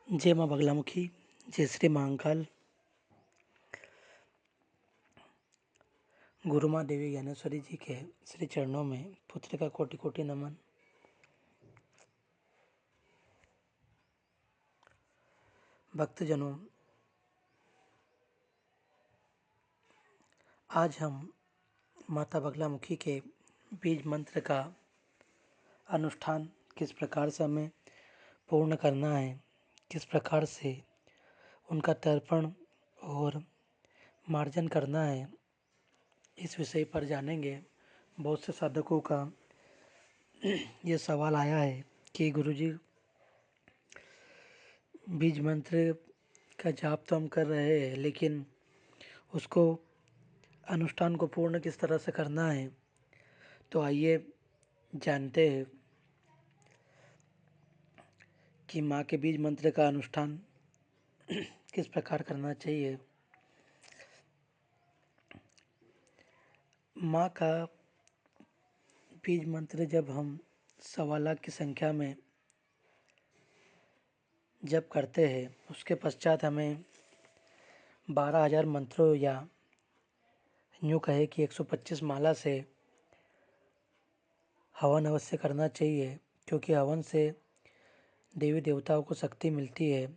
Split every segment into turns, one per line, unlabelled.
जय माँ बगलामुखी। जय श्री महाकाल। गुरु माँ देवी ज्ञानेश्वरी जी के श्री चरणों में पुत्र का कोटि कोटि नमन। भक्तजनों, आज हम माता बगलामुखी के बीज मंत्र का अनुष्ठान किस प्रकार से हमें पूर्ण करना है, किस प्रकार से उनका तर्पण और मार्जन करना है, इस विषय पर जानेंगे। बहुत से साधकों का ये सवाल आया है कि गुरुजी, बीज मंत्र का जाप तो हम कर रहे हैं, लेकिन उसको अनुष्ठान को पूर्ण किस तरह से करना है। तो आइए जानते हैं कि माँ के बीज मंत्र का अनुष्ठान किस प्रकार करना चाहिए। माँ का बीज मंत्र जब हम 1.25 लाख की संख्या में जप करते हैं, उसके पश्चात हमें 12,000 मंत्रों या यूँ कहे कि 125 माला से हवन अवश्य करना चाहिए, क्योंकि हवन से देवी देवताओं को शक्ति मिलती है।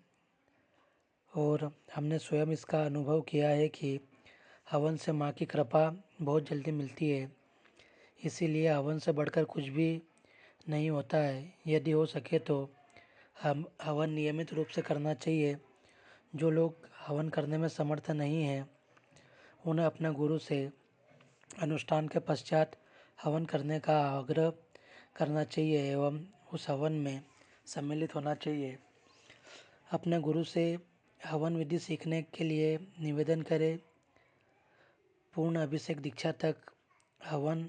और हमने स्वयं इसका अनुभव किया है कि हवन से माँ की कृपा बहुत जल्दी मिलती है। इसीलिए हवन से बढ़कर कुछ भी नहीं होता है। यदि हो सके तो हम हवन नियमित रूप से करना चाहिए। जो लोग हवन करने में समर्थ नहीं हैं, उन्हें अपने गुरु से अनुष्ठान के पश्चात हवन करने का आग्रह करना चाहिए एवं उस हवन में सम्मिलित होना चाहिए। अपने गुरु से हवन विधि सीखने के लिए निवेदन करें। पूर्ण अभिषेक दीक्षा तक हवन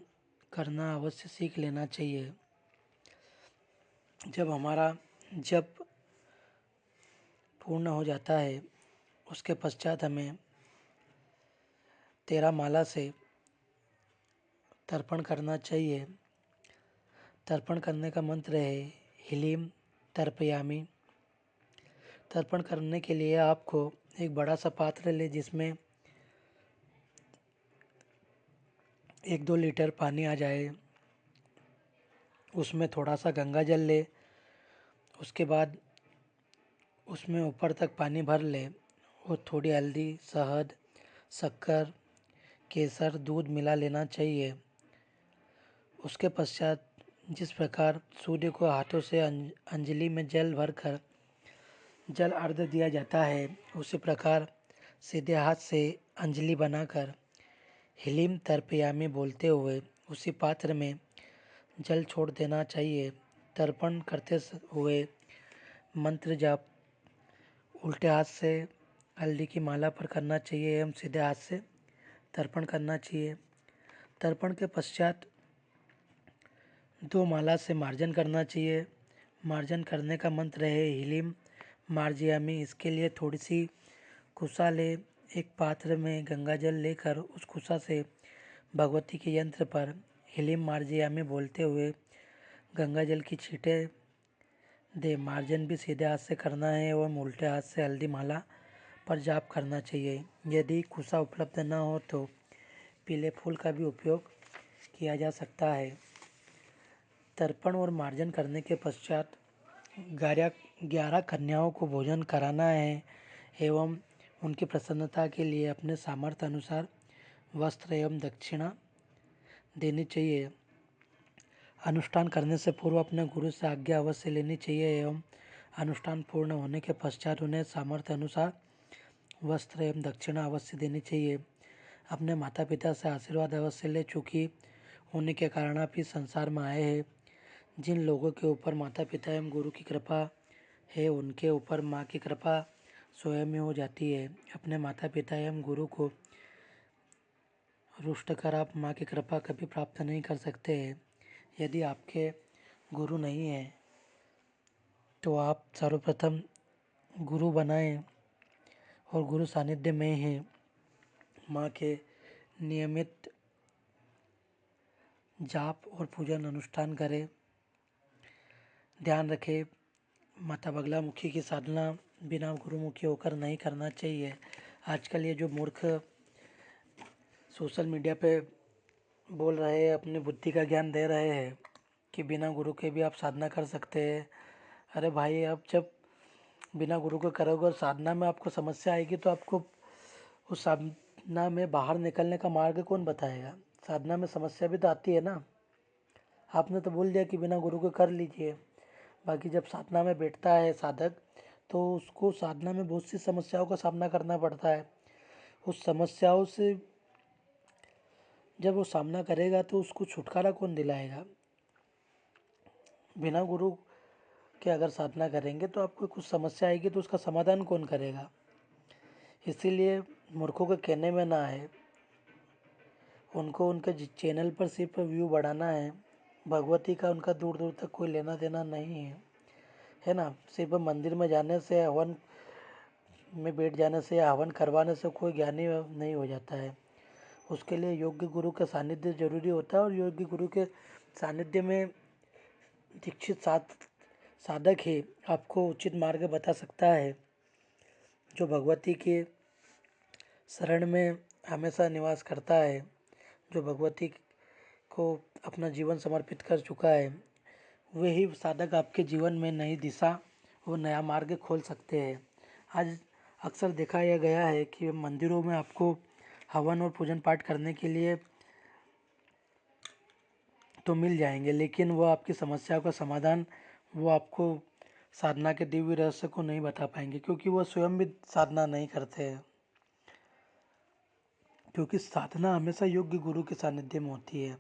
करना अवश्य सीख लेना चाहिए। जब हमारा जप पूर्ण हो जाता है, उसके पश्चात हमें 13 माला से तर्पण करना चाहिए। तर्पण करने का मंत्र है ह्लीं तर्पयामि। तर्पण करने के लिए आपको एक बड़ा सा पात्र ले, जिसमें 1-2 लीटर पानी आ जाए। उसमें थोड़ा सा गंगा जल ले। उसके बाद उसमें ऊपर तक पानी भर ले और थोड़ी हल्दी, शहद, शक्कर, केसर, दूध मिला लेना चाहिए। उसके पश्चात जिस प्रकार सूर्य को हाथों से अंजलि में जल भरकर जल अर्घ्य दिया जाता है, उसी प्रकार सीधे हाथ से अंजलि बनाकर ह्लीं तर्पयामि बोलते हुए उसी पात्र में जल छोड़ देना चाहिए। तर्पण करते हुए मंत्र जाप उल्टे हाथ से हल्दी की माला पर करना चाहिए एवं सीधे हाथ से तर्पण करना चाहिए। तर्पण के पश्चात 2 माला से मार्जन करना चाहिए। मार्जन करने का मंत्र है ह्लीं मार्जयामि। इसके लिए थोड़ी सी कुसा ले। एक पात्र में गंगा जल लेकर उस कुसा से भगवती के यंत्र पर ह्लीं मार्जयामि बोलते हुए गंगा जल की छींटे दे। मार्जन भी सीधे हाथ से करना है एवं उल्टे हाथ से हल्दी माला पर जाप करना चाहिए। यदि कुसा उपलब्ध न हो तो पीले फूल का भी उपयोग किया जा सकता है। तर्पण और मार्जन करने के पश्चात 11 कन्याओं को भोजन कराना है एवं उनकी प्रसन्नता के लिए अपने सामर्थ्य अनुसार वस्त्र एवं दक्षिणा देनी चाहिए। अनुष्ठान करने से पूर्व अपने गुरु से आज्ञा अवश्य लेनी चाहिए एवं अनुष्ठान पूर्ण होने के पश्चात उन्हें सामर्थ्य अनुसार वस्त्र एवं दक्षिणा अवश्य देनी चाहिए। अपने माता पिता से आशीर्वाद अवश्य ले, चूँकि उन्हीं के कारण आप इस संसार में आए हैं। जिन लोगों के ऊपर माता पिता एवं गुरु की कृपा है, उनके ऊपर माँ की कृपा स्वयं ही हो जाती है। अपने माता पिता एवं गुरु को रुष्ट कर आप माँ की कृपा कभी प्राप्त नहीं कर सकते हैं। यदि आपके गुरु नहीं है तो आप सर्वप्रथम गुरु बनाएं और गुरु सानिध्य में ही माँ के नियमित जाप और पूजन अनुष्ठान करें। ध्यान रखें, माता बगलामुखी की साधना बिना गुरुमुखी होकर नहीं करना चाहिए। आजकल ये जो मूर्ख सोशल मीडिया पे बोल रहे हैं, अपनी बुद्धि का ज्ञान दे रहे हैं कि बिना गुरु के भी आप साधना कर सकते हैं। अरे भाई, आप जब बिना गुरु के करोगे और साधना में आपको समस्या आएगी तो आपको उस साधना में बाहर निकलने का मार्ग कौन बताएगा? साधना में समस्या भी तो आती है ना। आपने तो बोल दिया कि बिना गुरु के कर लीजिए, बाकी जब साधना में बैठता है साधक तो उसको साधना में बहुत सी समस्याओं का सामना करना पड़ता है। उस समस्याओं से जब वो सामना करेगा तो उसको छुटकारा कौन दिलाएगा? बिना गुरु के अगर साधना करेंगे तो आपको कुछ समस्या आएगी तो उसका समाधान कौन करेगा? इसीलिए मूर्खों के कहने में ना आए, उनको उनके चैनल पर सिर्फ व्यू बढ़ाना है। भगवती का उनका दूर दूर तक कोई लेना देना नहीं है ना। सिर्फ मंदिर में जाने से, हवन में बैठ जाने से या हवन करवाने से कोई ज्ञानी नहीं हो जाता है। उसके लिए योग्य गुरु का सानिध्य जरूरी होता है, और योग्य गुरु के सानिध्य में दीक्षित साधक ही आपको उचित मार्ग बता सकता है, जो भगवती के शरण में हमेशा निवास करता है, जो भगवती को अपना जीवन समर्पित कर चुका है। वही साधक आपके जीवन में नई दिशा और नया मार्ग खोल सकते हैं। आज अक्सर देखा यह गया है कि मंदिरों में आपको हवन और पूजन पाठ करने के लिए तो मिल जाएंगे, लेकिन वो आपकी समस्याओं का समाधान वो आपको साधना के दिव्य रहस्य को नहीं बता पाएंगे, क्योंकि वो स्वयं भी साधना नहीं करते हैं। क्योंकि साधना हमेशा योग्य गुरु के सानिध्य में होती है।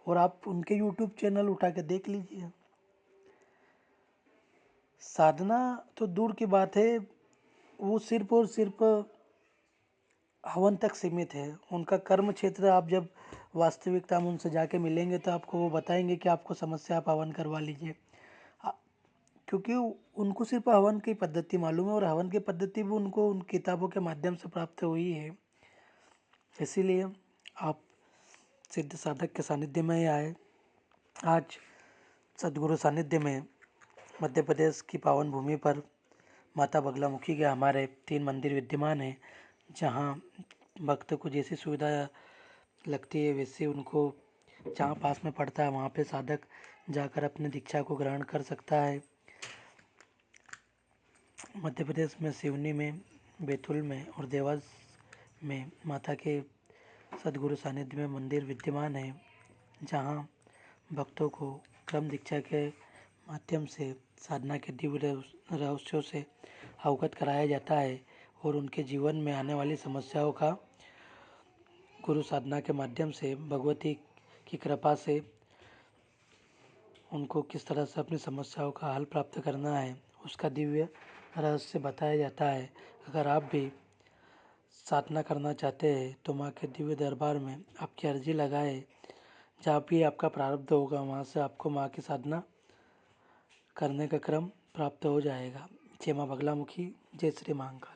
और आप उनके यूट्यूब चैनल उठा के देख लीजिए, साधना तो दूर की बात है, वो सिर्फ और सिर्फ हवन तक सीमित है। उनका कर्म क्षेत्र, आप जब वास्तविकता में उनसे जाके मिलेंगे तो आपको वो बताएंगे कि आपको समस्या, आप हवन करवा लीजिए। आ- क्योंकि उनको सिर्फ हवन की पद्धति मालूम है, और हवन की पद्धति भी उनको उन किताबों के माध्यम से प्राप्त हुई है। इसीलिए आप सिद्ध साधक के सानिध्य में ही आए। आज सदगुरु सानिध्य में मध्य प्रदेश की पावन भूमि पर माता बगलामुखी के हमारे 3 मंदिर विद्यमान हैं, जहाँ भक्त को जैसी सुविधा लगती है वैसे उनको जहाँ पास में पड़ता है वहाँ पे साधक जाकर अपनी दीक्षा को ग्रहण कर सकता है। मध्य प्रदेश में सिवनी में, बैतूल में और देवास में माता के सदगुरु सानिध्य में मंदिर विद्यमान है, जहाँ भक्तों को क्रम दीक्षा के माध्यम से साधना के दिव्य रहस्यों से अवगत कराया जाता है, और उनके जीवन में आने वाली समस्याओं का गुरु साधना के माध्यम से भगवती की कृपा से उनको किस तरह से अपनी समस्याओं का हल प्राप्त करना है, उसका दिव्य रहस्य बताया जाता है। अगर आप भी साधना करना चाहते हैं तो माँ के दिव्य दरबार में आपकी अर्जी लगाए। जहाँ भी आपका प्रारब्ध होगा वहाँ से आपको माँ की साधना करने का क्रम प्राप्त हो जाएगा। जय माँ बगलामुखी, जय श्री महाकाल।